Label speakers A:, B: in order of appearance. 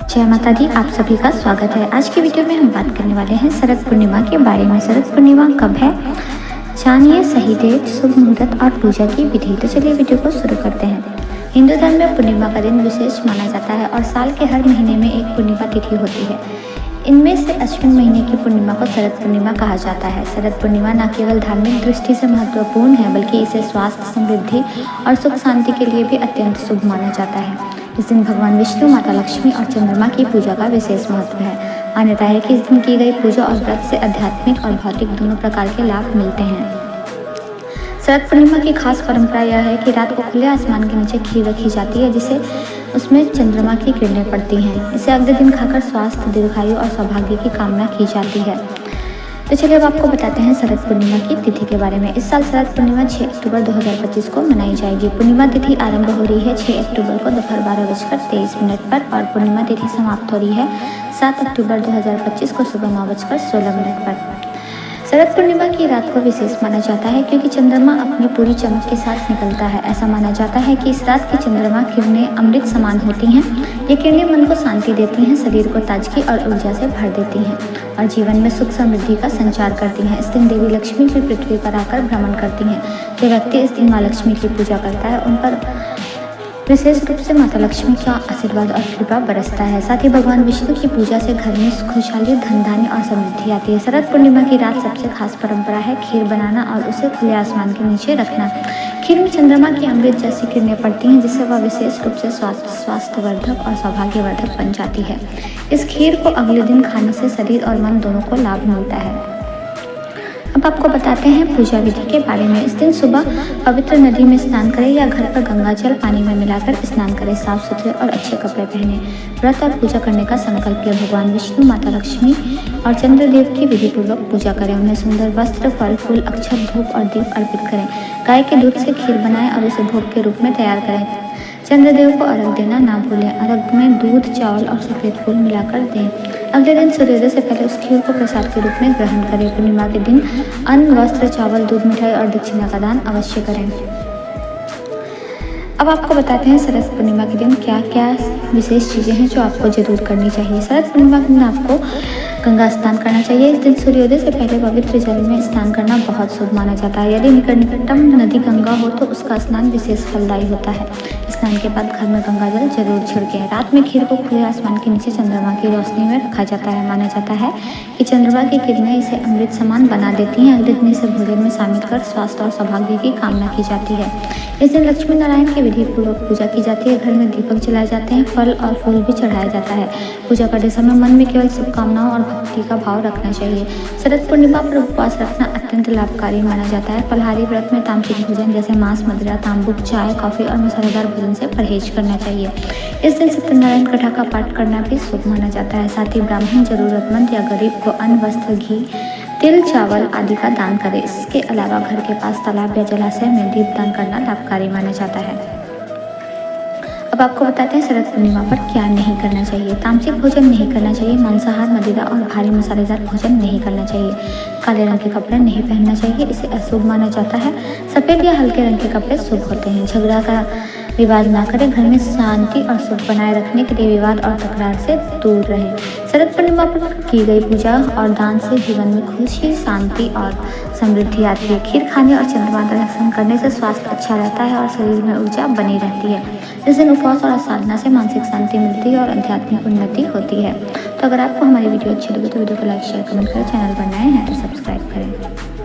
A: जय माता दी, आप सभी का स्वागत है। आज की वीडियो में हम बात करने वाले हैं शरद पूर्णिमा के बारे में। शरद पूर्णिमा कब है, जानिए सही डेट, शुभ मुहूर्त और पूजा की विधि। तो चलिए वीडियो को शुरू करते हैं। हिंदू धर्म में पूर्णिमा का दिन विशेष माना जाता है और साल के हर महीने में एक पूर्णिमा तिथि होती है। इनमें से अश्विन महीने की पूर्णिमा को शरद पूर्णिमा कहा जाता है। शरद पूर्णिमा न केवल धार्मिक दृष्टि से महत्वपूर्ण है, बल्कि इसे स्वास्थ्य, समृद्धि और सुख शांति के लिए भी अत्यंत शुभ माना जाता है। इस दिन भगवान विष्णु, माता लक्ष्मी और चंद्रमा की पूजा का विशेष महत्व है। मान्यता है कि इस दिन की गई पूजा और व्रत से आध्यात्मिक और भौतिक दोनों प्रकार के लाभ मिलते हैं। शरद पूर्णिमा की खास परंपरा यह है कि रात को खुले आसमान के नीचे खीर रखी जाती है, जिसे उसमें चंद्रमा की किरणें पड़ती हैं। इसे अगले दिन खाकर स्वास्थ्य, दीर्घायु और सौभाग्य की कामना की जाती है। तो चलिए अब आपको बताते हैं शरद पूर्णिमा की तिथि के बारे में। इस साल शरद पूर्णिमा 6 अक्टूबर 2025 को मनाई जाएगी। पूर्णिमा तिथि आरंभ हो रही है 6 अक्टूबर को दोपहर 12:23 पर और पूर्णिमा तिथि समाप्त हो रही है 7 अक्टूबर 2025 को सुबह 9:16 पर। शरद पूर्णिमा की रात को विशेष माना जाता है क्योंकि चंद्रमा अपनी पूरी चमक के साथ निकलता है। ऐसा माना जाता है कि इस रात की चंद्रमा किरणें अमृत समान होती हैं। ये किरणें मन को शांति देती हैं, शरीर को ताजगी और ऊर्जा से भर देती हैं और जीवन में सुख समृद्धि का संचार करती हैं। इस दिन देवी लक्ष्मी भी पृथ्वी पर आकर भ्रमण करती हैं। जो व्यक्ति इस दिन माँ लक्ष्मी की पूजा करता है, उन पर विशेष रूप से माता लक्ष्मी का आशीर्वाद और कृपा बरसता है। साथ ही भगवान विष्णु की पूजा से घर में खुशहाली, धन धान्य और समृद्धि आती है। शरद पूर्णिमा की रात सबसे खास परंपरा है खीर बनाना और उसे खुले आसमान के नीचे रखना। खीर में चंद्रमा की अमृत जैसी किरणें पड़ती हैं, जिससे वह विशेष रूप से स्वास्थ्यवर्धक और सौभाग्यवर्धक बन जाती है। इस खीर को अगले दिन खाने से शरीर और मन दोनों को लाभ मिलता है। अब आपको बताते हैं पूजा विधि के बारे में। इस दिन सुबह पवित्र नदी में स्नान करें या घर पर गंगा जल पानी में मिलाकर स्नान करें। साफ सुथरे और अच्छे कपड़े पहने व्रत और पूजा करने का संकल्प लें। भगवान विष्णु, माता लक्ष्मी और चंद्रदेव की विधि पूर्वक पूजा करें। उन्हें सुंदर वस्त्र, फल फूल, अक्षत, धूप और दीप अर्पित करें। गाय के दूध से खीर बनाएं और उसे भोग के रूप में तैयार करें। चंद्रदेव को अर्घ देना ना भूलें। अर्घ में दूध, चावल और सफेद फूल मिलाकर दें। अगले दिन सूर्योदय से पहले उस खीर को प्रसाद के रूप में ग्रहण करें। पूर्णिमा के दिन अन्न, वस्त्र, चावल, दूध, मिठाई और दक्षिणा का दान अवश्य करें। अब आपको बताते हैं शरद पूर्णिमा के दिन क्या क्या विशेष चीज़ें हैं जो आपको जरूर करनी चाहिए। शरद पूर्णिमा के दिन आपको गंगा स्नान करना चाहिए। इस दिन सूर्योदय से पहले पवित्र जल में स्नान करना बहुत शुभ माना जाता है। यदि निकटतम नदी गंगा हो तो उसका स्नान विशेष फलदायी होता है। स्नान के बाद घर में गंगा जल जरूर छिड़कें। रात में खीर को खुले आसमान के नीचे चंद्रमा की रोशनी में रखा जाता है। माना जाता है कि चंद्रमा की किरणें इसे अमृत समान बना देती हैं। अगले दिन इसे भोजन में शामिल कर स्वास्थ्य और सौभाग्य की कामना की जाती है। इस दिन लक्ष्मी नारायण की विधि पूर्वक पूजा की जाती है। घर में दीपक जलाए जाते हैं, फल और फूल भी चढ़ाया जाता है। पूजा करते समय मन में केवल शुभकामनाओं और भक्ति का भाव रखना चाहिए। शरद पूर्णिमा पर उपवास रखना अत्यंत लाभकारी माना जाता है। फलाहारी व्रत में तामसिक भोजन जैसे मांस, मदिरा, तांबुक, चाय, कॉफी और मसालेदार भोजन से परहेज करना चाहिए। इस दिन सत्यनारायण कथा का पाठ करना भी शुभ माना जाता है। साथ ही ब्राह्मण, जरूरतमंद या गरीब को अन्न, वस्त्र, घी, तिल, चावल आदि का दान करें। इसके अलावा घर के पास तालाब या जलाशय में दीप दान करना लाभकारी माना जाता है। अब आपको बताते हैं शरद पूर्णिमा पर क्या नहीं करना चाहिए। तामसिक भोजन नहीं करना चाहिए। मांसाहार, मदिरा और भारी मसालेदार भोजन नहीं करना चाहिए। काले रंग के कपड़े नहीं पहनना चाहिए, इसे अशुभ माना जाता है। सफ़ेद या हल्के रंग के कपड़े शुभ होते हैं। झगड़ा का विवाद ना करें। घर में शांति और सुख बनाए रखने के लिए विवाद और तकरार से दूर रहें। शरद पूर्णिमा पर की गई पूजा और दान से जीवन में खुशी, शांति और समृद्धि आती है। खीर खाने और चंद्रमा दर्शन करने से स्वास्थ्य अच्छा रहता है और शरीर में ऊर्जा बनी रहती है। इस दिन उपवास और साधना से मानसिक शांति मिलती है और आध्यात्मिक उन्नति होती है। तो अगर आपको हमारी वीडियो अच्छी लगी तो वीडियो को लाइक, शेयर, कमेंट करें। चैनल पर नए हैं तो सब्सक्राइब करें।